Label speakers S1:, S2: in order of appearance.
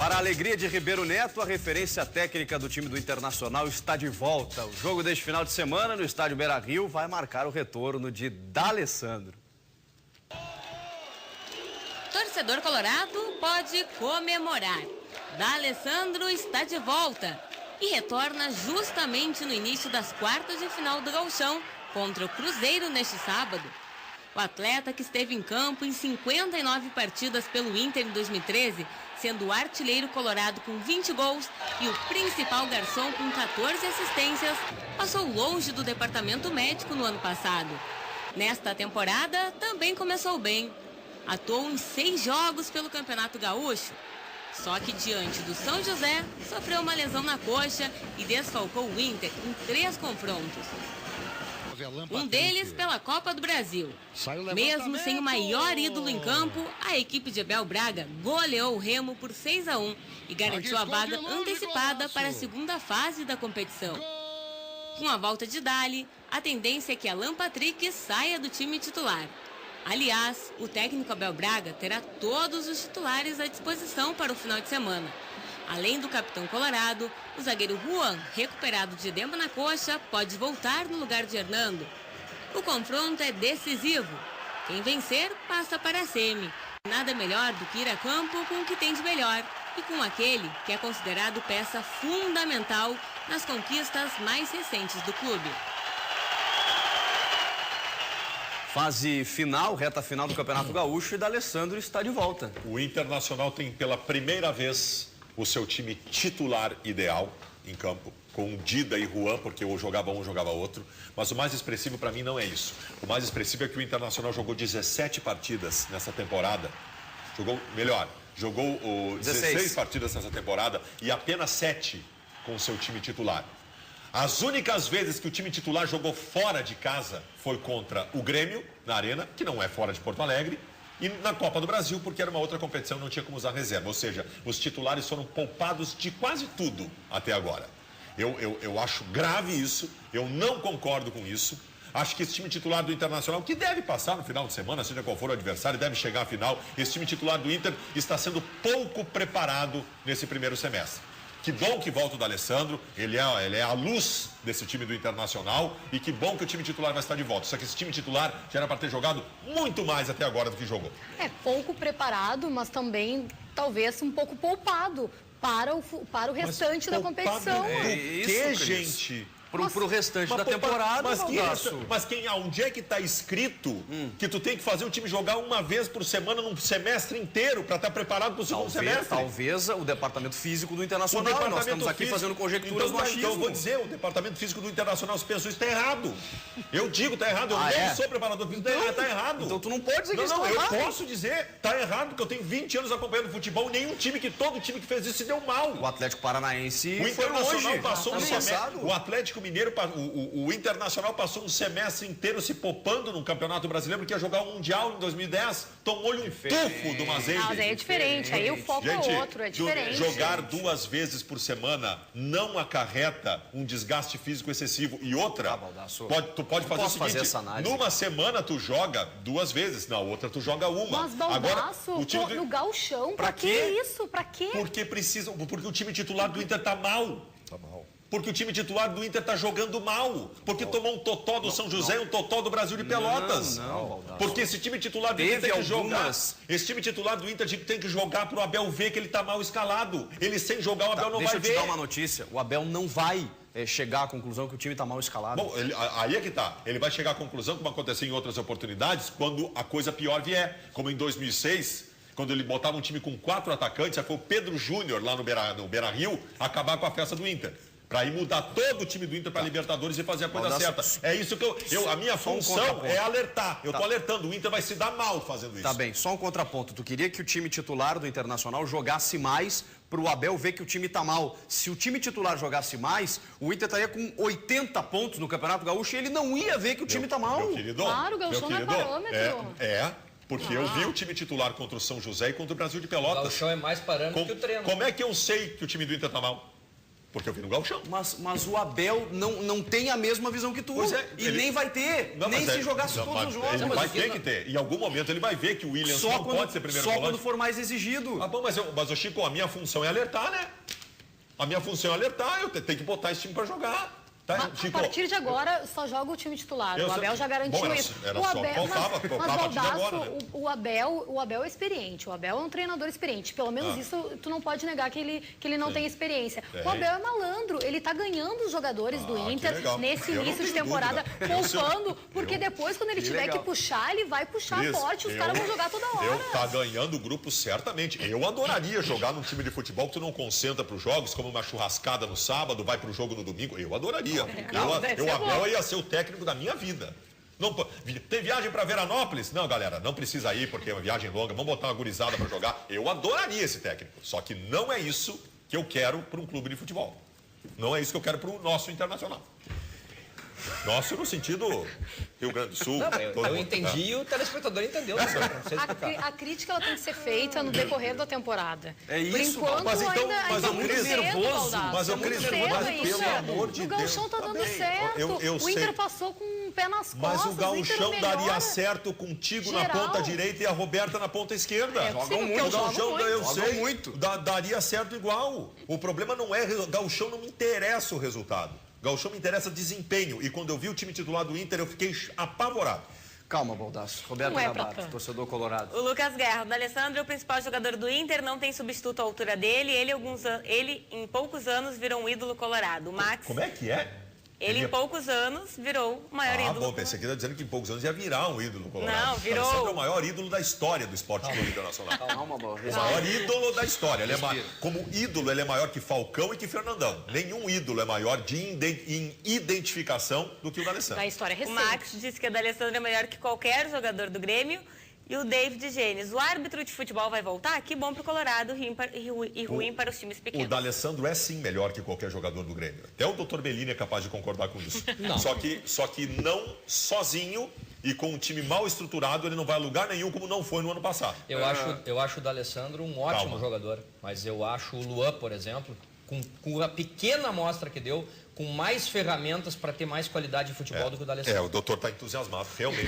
S1: Para a alegria de Ribeiro Neto, a referência técnica do time do Internacional está de volta. O jogo deste final de semana no estádio Beira-Rio vai marcar o retorno de D'Alessandro.
S2: Torcedor colorado pode comemorar. D'Alessandro está de volta e retorna justamente no início das quartas de final do Gauchão contra o Cruzeiro neste sábado. O atleta, que esteve em campo em 59 partidas pelo Inter em 2013, sendo o artilheiro colorado com 20 gols e o principal garçom com 14 assistências, passou longe do departamento médico no ano passado. Nesta temporada, também começou bem. Atuou em 6 jogos pelo Campeonato Gaúcho. Só que diante do São José, sofreu uma lesão na coxa e desfalcou o Inter em 3 confrontos. Um deles pela Copa do Brasil. Mesmo sem o maior ídolo em campo, a equipe de Abel Braga goleou o Remo por 6-1 e garantiu a vaga antecipada para a segunda fase da competição. Com a volta de Dali, a tendência é que Alan Patrick saia do time titular. Aliás, o técnico Abel Braga terá todos os titulares à disposição para o final de semana. Além do capitão colorado, o zagueiro Juan, recuperado de edema na coxa, pode voltar no lugar de Hernando. O confronto é decisivo. Quem vencer passa para a semi. Nada melhor do que ir a campo com o que tem de melhor e com aquele que é considerado peça fundamental nas conquistas mais recentes do clube.
S1: Fase final, reta final do Campeonato Gaúcho, e D'Alessandro está de volta.
S3: O Internacional tem pela primeira vez o seu time titular ideal em campo, com Dida e Juan, porque ou jogava um, jogava outro. Mas o mais expressivo para mim não é isso. O mais expressivo é que o Internacional jogou 17 partidas nessa temporada. Jogou 16 partidas nessa temporada e apenas 7 com o seu time titular. As únicas vezes que o time titular jogou fora de casa foi contra o Grêmio, na Arena, que não é fora de Porto Alegre, e na Copa do Brasil, porque era uma outra competição, não tinha como usar reserva. Ou seja, os titulares foram poupados de quase tudo até agora. Eu acho grave isso, eu não concordo com isso. Acho que esse time titular do Internacional, que deve passar no final de semana, seja qual for o adversário, deve chegar à final. Esse time titular do Inter está sendo pouco preparado nesse primeiro semestre. Que bom que volta o D'Alessandro, ele é a luz desse time do Internacional, e que bom que o time titular vai estar de volta. Só que esse time titular já era para ter jogado muito mais até agora do que jogou.
S4: É pouco preparado, mas também talvez um pouco poupado para o restante da competição.
S3: É isso, gente.
S1: Pro restante da temporada,
S3: onde é que está escrito que tu tem que fazer o time jogar uma vez por semana num semestre inteiro para estar preparado para o segundo semestre?
S1: Talvez o departamento físico do Internacional. Nós estamos aqui fazendo conjecturas no achismo.
S3: Então eu vou dizer, o departamento físico do Internacional, se pensou, isso está errado. Eu digo, está errado. Eu não sou preparador físico, está errado.
S1: Então tu não pode dizer que isso está errado.
S3: Eu posso dizer, está errado, porque eu tenho 20 anos acompanhando futebol, todo time que fez isso se deu mal.
S1: O Atlético Paranaense
S3: o Internacional passou um semestre.
S1: O
S3: Atlético Mineiro, o Internacional passou um semestre inteiro se poupando no Campeonato Brasileiro, porque ia jogar o Mundial em 2010, tomou-lhe um tufo do Mazembe.
S4: Mas é diferente, aí o foco é outro, é diferente.
S3: Jogar 2 vezes por semana não acarreta um desgaste físico excessivo. E outra, tu pode fazer o seguinte, numa semana tu joga 2 vezes, na outra tu joga uma.
S4: Mas, Baldasso, no gauchão, pra que isso? Pra quê?
S3: Porque o time titular do Inter tá mal. Porque o time titular do Inter está jogando mal. Porque tomou um totó do São José e um totó do Brasil de Pelotas. Porque esse time titular do Inter tem que jogar. Esse time titular do Inter tem que jogar para o Abel ver que ele está mal escalado. Ele sem jogar, o Abel não vai ver.
S1: Deixa eu te dar uma notícia. O Abel não vai chegar à conclusão que o time está mal escalado.
S3: Bom, aí é que tá. Ele vai chegar à conclusão, como aconteceu em outras oportunidades, quando a coisa pior vier. Como em 2006... quando ele botava um time com 4 atacantes, foi o Pedro Júnior lá no Beira-Rio acabar com a festa do Inter. Para ir mudar todo o time do Inter para Libertadores e fazer a coisa certa. É isso que a minha função é alertar. Eu tô alertando, o Inter vai se dar mal fazendo isso.
S1: Tá bem, só um contraponto. Tu queria que o time titular do Internacional jogasse mais para o Abel ver que o time tá mal. Se o time titular jogasse mais, o Inter estaria com 80 pontos no Campeonato Gaúcho e ele não ia ver que o time tá mal.
S3: Meu querido,
S4: claro, o Gauchão não é parâmetro.
S3: Porque eu vi o time titular contra o São José e contra o Brasil de Pelotas.
S5: O Gauchão é mais parâmetro que o treino.
S3: Como é que eu sei que o time do Inter tá mal? Porque eu vi no Gauchão.
S1: Mas o Abel não tem a mesma visão que tu.
S3: Pois é,
S1: e nem vai ter. Nem se jogasse todos os jogos.
S3: Ele vai ter que ter. Em algum momento ele vai ver que o Williams não pode ser primeiro volante.
S1: Só quando for mais exigido.
S3: Ah, bom, mas ô Chico, a minha função é alertar, né? A minha função é alertar, eu tenho que botar esse time pra jogar. Tá,
S4: Chico, a partir de agora, só joga o time titular. O Abel já garantiu isso.
S3: Era
S4: o
S3: só,
S4: Abel,
S3: faltava a partir de agora, né?
S4: o Abel é experiente. O Abel é um treinador experiente. Pelo menos isso tu não pode negar que ele não tem experiência. O Abel é malandro. Ele tá ganhando os jogadores do Inter nesse início de temporada, poupando, porque depois, quando ele tiver que puxar, ele vai puxar forte. Os caras vão jogar toda hora.
S3: Tá ganhando o grupo certamente. Eu adoraria jogar num time de futebol que tu não concentra pros jogos, como uma churrascada no sábado, vai pro jogo no domingo. Eu adoraria. O Abel ia ser o técnico da minha vida. Não, tem viagem para Veranópolis? Não, galera, não precisa ir porque é uma viagem longa. Vamos botar uma gurizada para jogar. Eu adoraria esse técnico. Só que não é isso que eu quero para um clube de futebol. Não é isso que eu quero para o nosso Internacional. Nosso no sentido Rio Grande do Sul.
S5: Não, eu entendi e o telespectador entendeu.
S4: A crítica ela tem que ser feita no decorrer da temporada.
S1: É isso.
S4: Por enquanto,
S3: mas então,
S4: ainda
S3: mas eu
S4: muito
S3: Cris,
S4: cedo,
S3: nervoso. Mas eu
S4: muito
S3: Cris,
S4: cedo
S3: mas
S4: ainda.
S3: pelo amor de
S4: O
S3: Deus.
S4: Gauchão tá dando certo.
S3: Eu
S4: o Inter
S3: sei.
S4: passou com o pé nas costas.
S3: Mas o Gauchão daria
S4: melhora.
S3: certo contigo na
S4: Geral.
S3: ponta direita e a Roberta na ponta esquerda.
S1: Jogam muito,
S3: O Gauchão, eu
S1: Jogam
S3: sei,
S1: muito.
S3: daria certo igual. O problema não é... Gauchão não me interessa o resultado. Gauchão me interessa desempenho. E quando eu vi o time titular do Inter, eu fiquei apavorado.
S1: Calma, Baldasso. Roberto
S4: Não é pra
S1: Nabato,
S4: tanto.
S1: torcedor colorado.
S2: O Lucas Guerra, o D'Alessandro é o principal jogador do Inter, não tem substituto à altura dele. Ele em poucos anos, virou um ídolo colorado. O Max,
S3: Como é que é?
S2: ele em poucos anos, virou o maior ídolo.
S3: Bom, pensei que ele ia dizendo que em poucos anos ia virar um ídolo colorado.
S2: Não, virou.
S3: Alessandro é o maior ídolo da história do Esporte Clube Internacional.
S1: Calma, Baldasso.
S3: O maior ídolo da história. Ele como ídolo, ele é maior que Falcão e que Fernandão. Nenhum ídolo é maior em identificação do que o D'Alessandro.
S4: Da história
S2: O
S4: recente.
S2: Max disse que o D'Alessandro é maior que qualquer jogador do Grêmio. E o David Gênesis, o árbitro de futebol vai voltar? Que bom pro Colorado e ruim para os times
S3: O
S2: pequenos.
S3: D'Alessandro é sim melhor que qualquer jogador do Grêmio. Até o Dr. Bellini é capaz de concordar com isso.
S5: Não.
S3: Só que não sozinho e com um time mal estruturado, ele não vai a lugar nenhum como não foi no ano passado.
S5: Eu acho o D'Alessandro um ótimo jogador, mas eu acho o Luan, por exemplo, com a pequena amostra que deu, com mais ferramentas para ter mais qualidade de futebol do que o D'Alessandro.
S3: O doutor está entusiasmado, realmente.